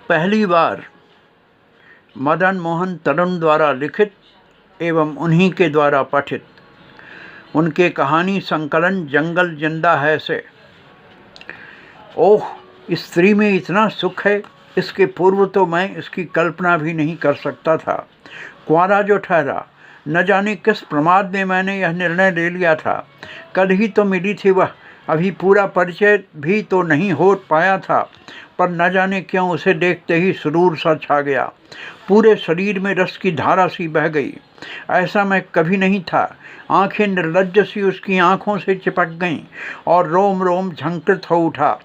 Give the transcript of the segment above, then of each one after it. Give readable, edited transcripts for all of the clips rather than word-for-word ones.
पहली बार मदन मोहन तरुण द्वारा लिखित एवं उन्हीं के द्वारा पठित उनके कहानी संकलन जंगल जिंदा है से। ओह, इस स्त्री में इतना सुख है, इसके पूर्व तो मैं इसकी कल्पना भी नहीं कर सकता था। कुंवारा जो ठहरा, न जाने किस प्रमाद में मैंने यह निर्णय ले लिया था। कल ही तो मिली थी वह, अभी पूरा परिचय भी तो नहीं हो पाया था, पर न जाने क्यों उसे देखते ही सुरूर सा छा गया। पूरे शरीर में रस की धारा सी बह गई। ऐसा मैं कभी नहीं था। आंखें निर्लज्ज सी उसकी आंखों से चिपक गईं और रोम रोम झंकृत हो उठा।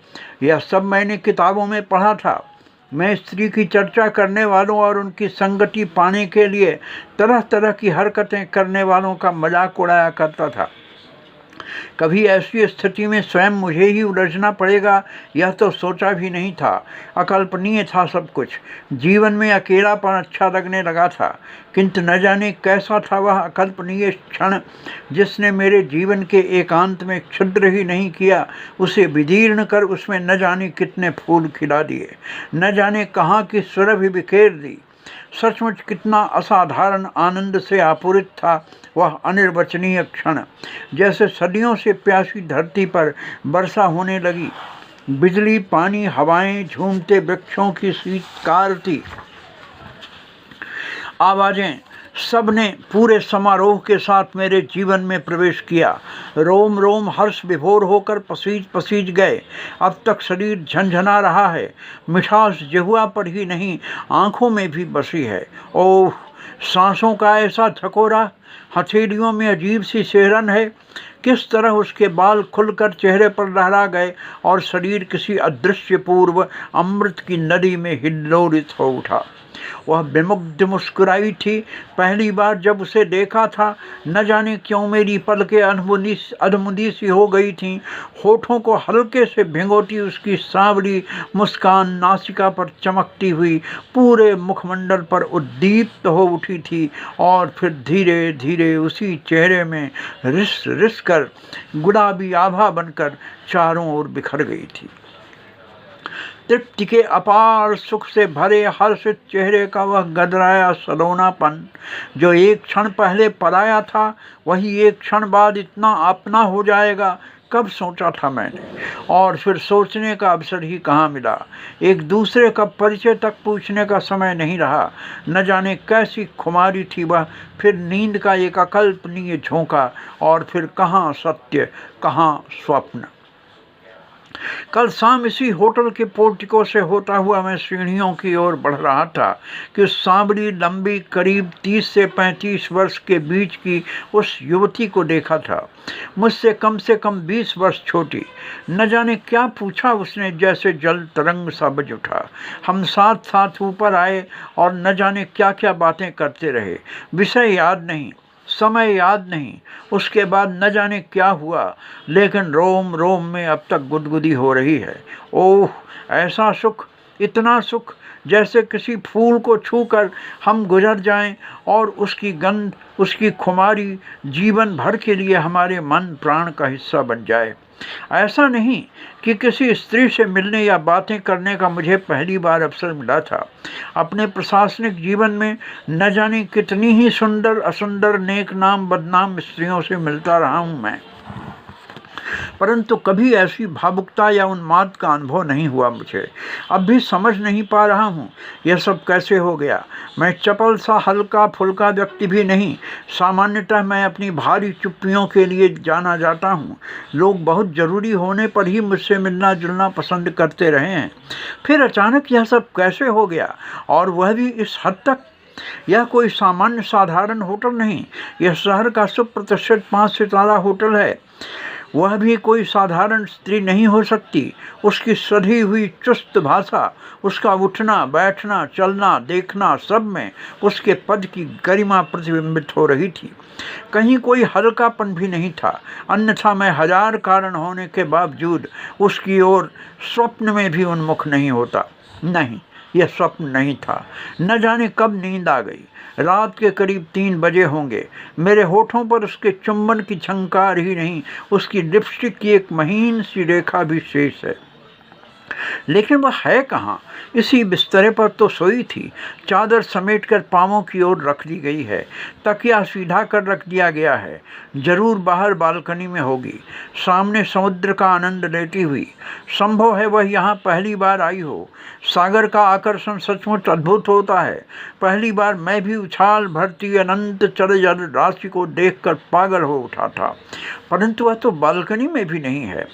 यह सब मैंने किताबों में पढ़ा था। मैं स्त्री की चर्चा करने वालों और उनकी संगति पाने के लिए तरह तरह की हरकतें करने वालों का मजाक उड़ाया करता था। कभी ऐसी स्थिति में स्वयं मुझे ही उलझना पड़ेगा, यह तो सोचा भी नहीं था। अकल्पनीय था सब कुछ। जीवन में अकेलापन अच्छा लगने लगा था, किंतु न जाने कैसा था वह अकल्पनीय क्षण जिसने मेरे जीवन के एकांत में छिद्र ही नहीं किया, उसे विदीर्ण कर उसमें न जाने कितने फूल खिला दिए, न जाने कहाँ की सुरभि बिखेर दी। सचमुच कितना असाधारण आनंद से आपूरित था वह अनिर्वचनीय क्षण। जैसे सदियों से प्यासी धरती पर वर्षा होने लगी। बिजली, पानी, हवाएं, झूमते वृक्षों की शीतकारती आवाजें, सब ने पूरे समारोह के साथ मेरे जीवन में प्रवेश किया। रोम रोम हर्ष विभोर होकर पसीज पसीज गए। अब तक शरीर झंझना रहा है। मिठास जिह्वा पर ही नहीं, आंखों में भी बसी है। ओह, सांसों का ऐसा झकोरा, हथेलियों में अजीब सी सिहरन है। किस तरह उसके बाल खुलकर चेहरे पर लहरा गए और शरीर किसी अदृश्य पूर्व अमृत की नदी में हिल्लोलित हो उठा। वह विमुग्ध मुस्कुराई थी। पहली बार जब उसे देखा था, न जाने क्यों मेरी पलकें अधमुंदी सी हो गई थीं। होठों को हल्के से भिगोती उसकी सांवली मुस्कान नासिका पर चमकती हुई पूरे मुखमंडल पर उद्दीप्त हो उठी थी और फिर धीरे धीरे उसी चेहरे में रिस रिस कर गुलाबी आभा बनकर चारों ओर बिखर गई थी। तृप्ति के अपार सुख से भरे हर्षित चेहरे का वह गदराया सलोनापन, जो एक क्षण पहले पराया था, वही एक क्षण बाद इतना अपना हो जाएगा, कब सोचा था मैंने। और फिर सोचने का अवसर ही कहाँ मिला। एक दूसरे का परिचय तक पूछने का समय नहीं रहा। न जाने कैसी खुमारी थी वह, फिर नींद का एक अकल्पनीय झोंका, और फिर कहाँ सत्य, कहाँ स्वप्न। कल शाम इसी होटल के पोर्टिको से होता हुआ मैं सीढ़ियों की ओर बढ़ रहा था कि उस सांवली लंबी करीब 30 से 35 वर्ष के बीच की उस युवती को देखा था। मुझसे कम से कम 20 वर्ष छोटी। न जाने क्या पूछा उसने, जैसे जल तरंग सा बज उठा। हम साथ साथ ऊपर आए और न जाने क्या क्या बातें करते रहे। विषय याद नहीं, समय याद नहीं। उसके बाद न जाने क्या हुआ, लेकिन रोम रोम में अब तक गुदगुदी हो रही है। ओह, ऐसा सुख, इतना सुख, जैसे किसी फूल को छूकर हम गुजर जाएं और उसकी गंध, उसकी खुमारी जीवन भर के लिए हमारे मन प्राण का हिस्सा बन जाए। ऐसा नहीं कि किसी स्त्री से मिलने या बातें करने का मुझे पहली बार अवसर मिला था। अपने प्रशासनिक जीवन में न जाने कितनी ही सुंदर असुंदर, नेक नाम बदनाम स्त्रियों से मिलता रहा हूँ मैं, परंतु कभी ऐसी भावुकता या उन्माद का अनुभव नहीं हुआ मुझे। अब भी समझ नहीं पा रहा हूँ यह सब कैसे हो गया। मैं चपल सा हल्का फुल्का व्यक्ति भी नहीं। सामान्यतः मैं अपनी भारी चुप्पियों के लिए जाना जाता हूँ। लोग बहुत ज़रूरी होने पर ही मुझसे मिलना जुलना पसंद करते रहे हैं। फिर अचानक यह सब कैसे हो गया, और वह भी इस हद तक। यह कोई सामान्य साधारण होटल नहीं, यह शहर का सुप्रतिष्ठित 5 सितारा होटल है। वह भी कोई साधारण स्त्री नहीं हो सकती। उसकी सधी हुई चुस्त भाषा, उसका उठना बैठना चलना देखना, सब में उसके पद की गरिमा प्रतिबिंबित हो रही थी। कहीं कोई हल्कापन भी नहीं था। अन्यथा मैं 1000 कारण होने के बावजूद उसकी ओर स्वप्न में भी उन्मुख नहीं होता। नहीं, यह स्वप्न नहीं था। न जाने कब नींद आ गई। रात के करीब 3 बजे होंगे। मेरे होठों पर उसके चुंबन की झंकार ही नहीं, उसकी लिपस्टिक की एक महीन सी रेखा भी शेष है। लेकिन वह है कहाँ? इसी बिस्तरे पर तो सोई थी। चादर समेटकर पाँवों की ओर रख दी गई है, तकिया सीधा कर रख दिया गया है। जरूर बाहर बालकनी में होगी, सामने समुद्र का आनंद लेती हुई। संभव है वह यहाँ पहली बार आई हो। सागर का आकर्षण सचमुच अद्भुत होता है। पहली बार मैं भी उछाल भरती अनंत चलजल राशि को देखकर पागल हो उठा था, परंतु वह तो बालकनी में भी नहीं है।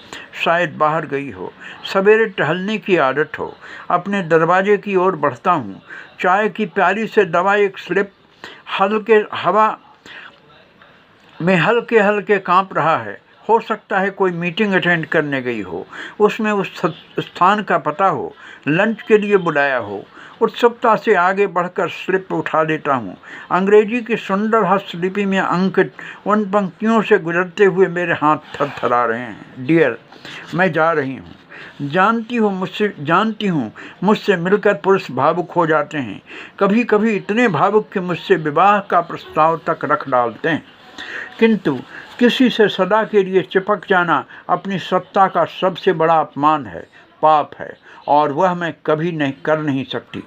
शायद बाहर गई हो। सवेरे टहलने की आदत हो। अपने दरवाजे की ओर बढ़ता हूँ। चाय की प्याली से दबा एक स्लिप हल्के हवा में हल्के हल्के कांप रहा है। हो सकता है कोई मीटिंग अटेंड करने गई हो, उसमें उस स्थान का पता हो, लंच के लिए बुलाया हो। उत्सुकता से आगे बढ़कर स्लिप उठा लेता हूँ। अंग्रेजी की सुंदर हस्तलिपि में अंकित उन पंक्तियों से गुजरते हुए मेरे हाथ थरथरा रहे हैं। डियर, मैं जा रही हूँ। जानती हूँ मुझसे मिलकर पुरुष भावुक हो जाते हैं, कभी कभी इतने भावुक कि मुझसे विवाह का प्रस्ताव तक रख डालते हैं। किंतु किसी से सदा के लिए चिपक जाना अपनी सत्ता का सबसे बड़ा अपमान है, पाप है, और वह मैं कभी कर नहीं सकती।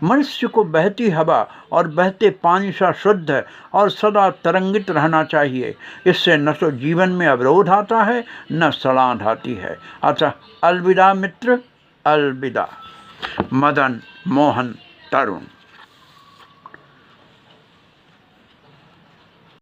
मनुष्य को बहती हवा और बहते पानी सा शुद्ध और सदा तरंगित रहना चाहिए। इससे न तो जीवन में अवरोध आता है, न सलांध आती है। अतः अलविदा मित्र, अलविदा। मदन मोहन तरुण।